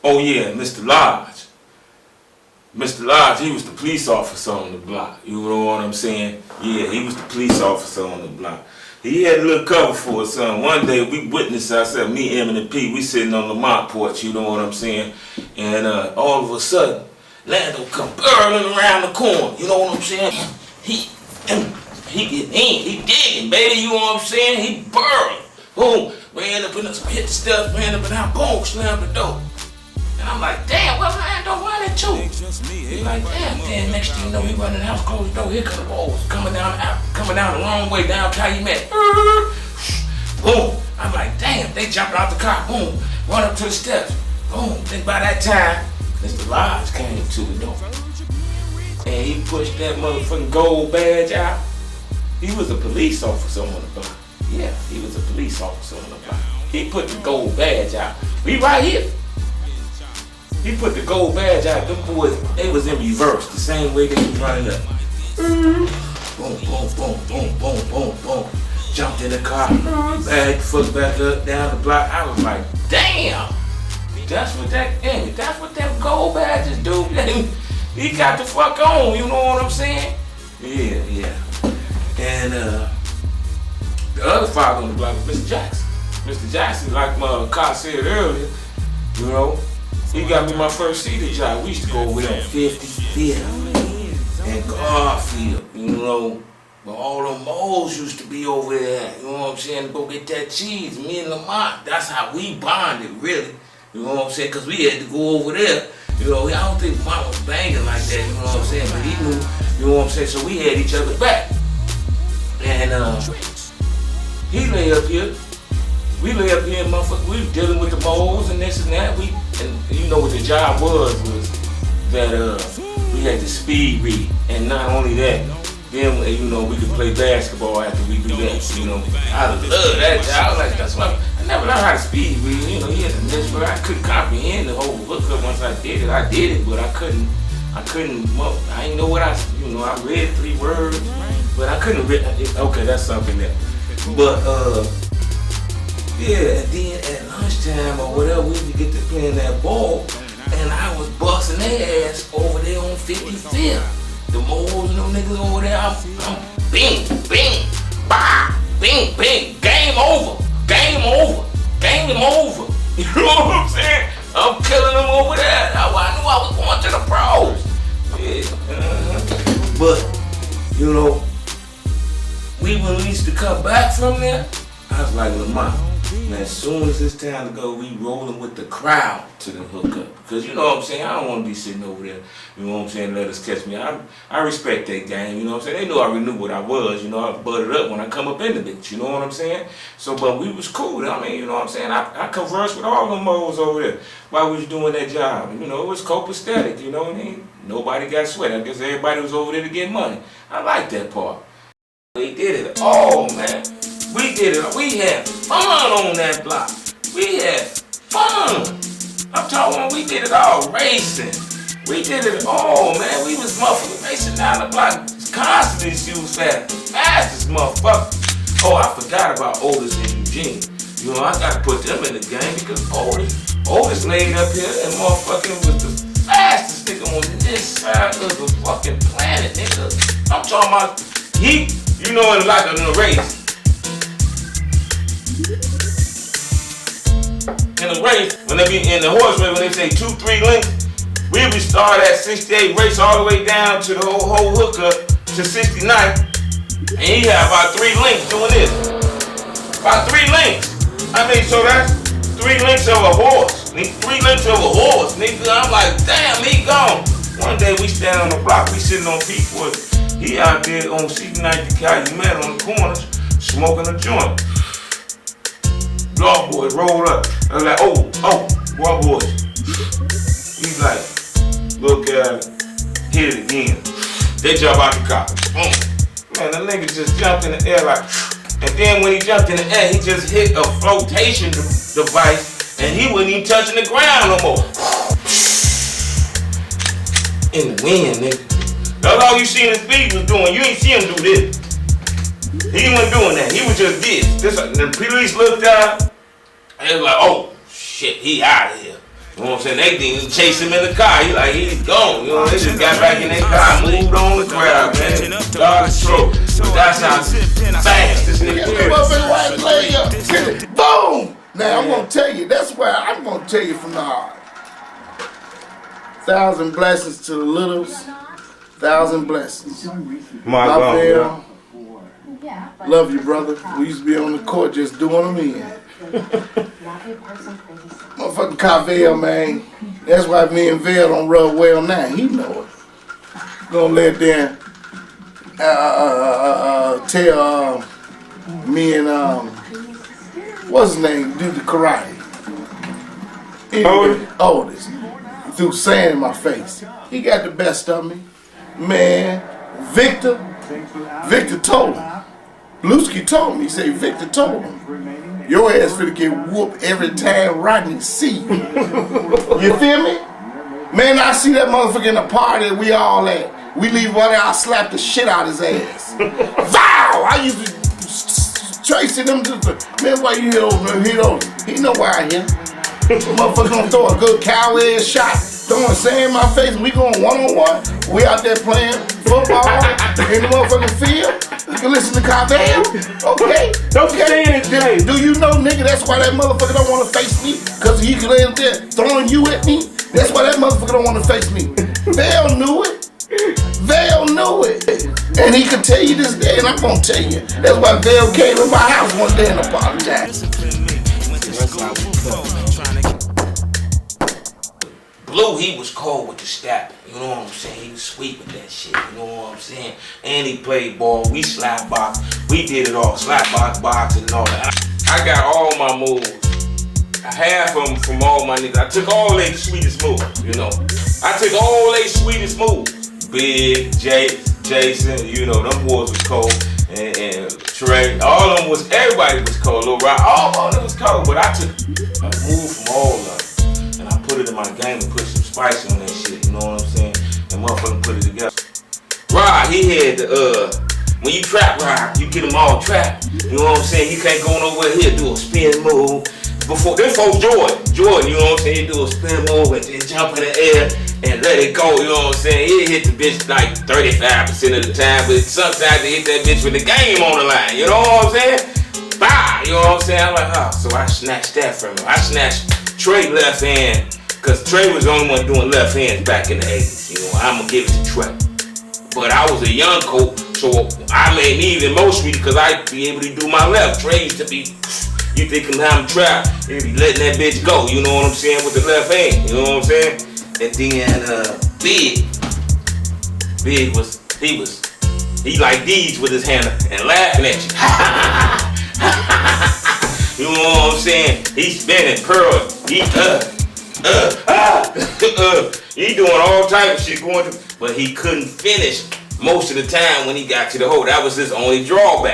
Oh yeah, Mr. Lodge. Mr. Lodge, he was the police officer on the block. You know what I'm saying? Yeah, he was the police officer on the block. He had a little cover for us, son. One day we witnessed ourselves, me, Em, and P, we sitting on the Lamont porch, you know what I'm saying? And all of a sudden, Lando come burling around the corner, you know what I'm saying? He getting in, he digging, baby, you know what I'm saying? He burling. Boom, ran up in the, hit the steps, ran up and out, boom, slammed the door. And I'm like, damn, what Lando running to? He's like, damn, then next thing you know, he running the house, closed the door, here come the balls, coming down the wrong way, down Calumet. Boom, I'm like, damn, they jumping out the car, boom, run up to the steps. Boom, then by that time, Mr. Lodge came to the door. And he pushed that motherfucking gold badge out. He was a police officer on the block. Yeah, he was a police officer on the block. He put the gold badge out. We right here. He put the gold badge out. Them boys, they was in reverse, the same way they was running up. Boom, boom, boom, boom, boom, boom, boom. Jumped in the car, back, foot back up, down the block. I was like, damn. That's what that gold badges do. He got the fuck on, you know what I'm saying? Yeah. And the other father on the block was Mr. Jackson. Mr. Jackson, like my car said earlier, you know, he got me my first CD job. We used to go over there on 55th and Garfield, you know. But all them moles used to be over there, you know what I'm saying, to go get that cheese. Me and Lamont, that's how we bonded, really. You know what I'm saying? Because we had to go over there. You know, I don't think Lamont was banging like that, you know what I'm saying? But he knew, you know what I'm saying? So we had each other back. And he lay up here. We lay up here, motherfucker. We were dealing with the moles and this and that. And you know what the job was that we had to speed read. And not only that, then, you know, we could play basketball after we do that, you know. I love that job. Like, that's why I never learned how to speed read. You know, he had a niche where I couldn't comprehend the whole hookup once I did it. I did it, but I couldn't, I didn't know what I read 3 words, but I couldn't read. Okay, that's something there. But, yeah, and then at lunchtime or whatever, we would get to playing that ball, and I was busting their ass over there on 55th. The moles and them niggas over there, I'm bing, bing, bah, bing, bing, game over. You know what I'm saying? I'm killing them over there. I knew I was going to the pros. Yeah. But, you know, when we used to come back from there, I was like, Lamont, man, as soon as it's time to go, we rolling with the crowd to the hookup. Because you know what I'm saying, I don't want to be sitting over there, you know what I'm saying, let us catch me. I respect that game, you know what I'm saying. They knew I already knew what I was, you know, I buttered up when I come up in the bitch, you know what I'm saying. So, but we was cool, I mean, you know what I'm saying. I conversed with all them moles over there while we was doing that job. You know, it was copacetic, you know what I mean. Nobody got sweat. I guess everybody was over there to get money. I like that part. We did it all, man. We did it. We had fun on that block. We had fun. I'm talking, we did it all. Racing. We did it all, man. We was motherfucking racing down the block. Constantly she was fastest motherfucker. Oh, I forgot about Otis and Eugene. You know, I gotta put them in the game because Otis laid up here and motherfucking was the fastest nigga on this side of the fucking planet, nigga. I'm talking about you know, in the race. In the race, when they be in the horse race, when they say 2-3 lengths, we would start at 68, race all the way down to the whole hookup to 69, and he had about 3 lengths doing this. About 3 lengths. I mean, so that's 3 lengths of a horse. 3 lengths of a horse, nigga. I'm like, damn, he gone. One day we stand on the block, we sitting on P40. He out there on 69th Calumet on the corners, smoking a joint. Dog boys roll up. I was like, oh, boy boys. He's like, look at it, hit it again. They jump out the car. Boom. Man, the nigga just jumped in the air like, and then when he jumped in the air, he just hit a flotation device, and he wasn't even touching the ground no more. In the wind, nigga. That's all you seen his feet was doing. You ain't see him do this. He wasn't doing that. He was just this. The police looked out and they was like, oh shit, he out of here. You know what I'm saying? They didn't chase him in the car. He like, he's gone. You know, they just got back in their car, moved on the crowd, man. God control. But that's how fast this nigga is. Boom! Now I'm gonna tell you, that's why I'm gonna tell you from the heart. 1,000 blessings to the littles, 1,000 blessings. My God. Love you, brother. We used to be on the court just doing them in. Motherfucking Carvel, man. That's why me and Vail don't rub well now. He know it. Gonna let them tell me and what's his name, do the karate. Anyway, Oldest. Threw sand in my face. He got the best of me. Man, Victor told him. Bluski told me, he said, Victor told him, your ass finna get whooped every time Rodney see you. You feel me? Man, I see that motherfucker in the party we all at. We leave one there, I slap the shit out his ass. Vow! I used to trace them to the, man, why you hit over him? He know why I hit. Motherfucker gonna throw a good cow ass shot. Throwing sand in my face, we going one-on-one. We out there playing football in the motherfucking field. You can listen to Carvel. Okay. Don't say anything. Do you know, nigga, that's why that motherfucker don't want to face me? Because he could end there throwing you at me. That's why that motherfucker don't want to face me. Vail knew it. Vail knew it. And he could tell you this day, and I'm going to tell you. That's why Vail came to my house one day and apologized. Blue, he was cold with the step. You know what I'm saying? He was sweet with that shit. You know what I'm saying? And he played ball. We slap box. We did it all. Slap box, boxing, and all that. I got all my moves. Half of them from all my niggas. I took all their sweetest moves, you know. I took all their sweetest moves. Big, Jason, you know, them boys was cold. And Trey, all of them was, everybody was cold. Lil Rock, all of them was cold. But I took a move from all of them. Put it in my game and put some spice on that shit, you know what I'm saying? And motherfucker put it together. Rod, he had the, when you trap Rod, you get them all trapped. You know what I'm saying? He can't go nowhere. He'll do a spin move. Before, them folks Jordan, you know what I'm saying? He'll do a spin move and then jump in the air and let it go, you know what I'm saying? He'll hit the bitch like 35% of the time, but sometimes he hit that bitch with the game on the line, you know what I'm saying? Bah, you know what I'm saying? I'm like, oh, so I snatched that from him. I snatched Trey left hand. Cause Trey was the only one doing left hands back in the 80s, you know, I'ma give it to Trey. But I was a young coach, so I made me even more sweet because I'd be able to do my left. Trey used to be, you think him how I'm trapped, he'd be letting that bitch go, you know what I'm saying, with the left hand, you know what I'm saying? And then Big was, he like these with his hand and laughing at you. You know what I'm saying? He's spinning, curling, he doing all type of shit going through, but he couldn't finish most of the time when he got to the hole. That was his only drawback.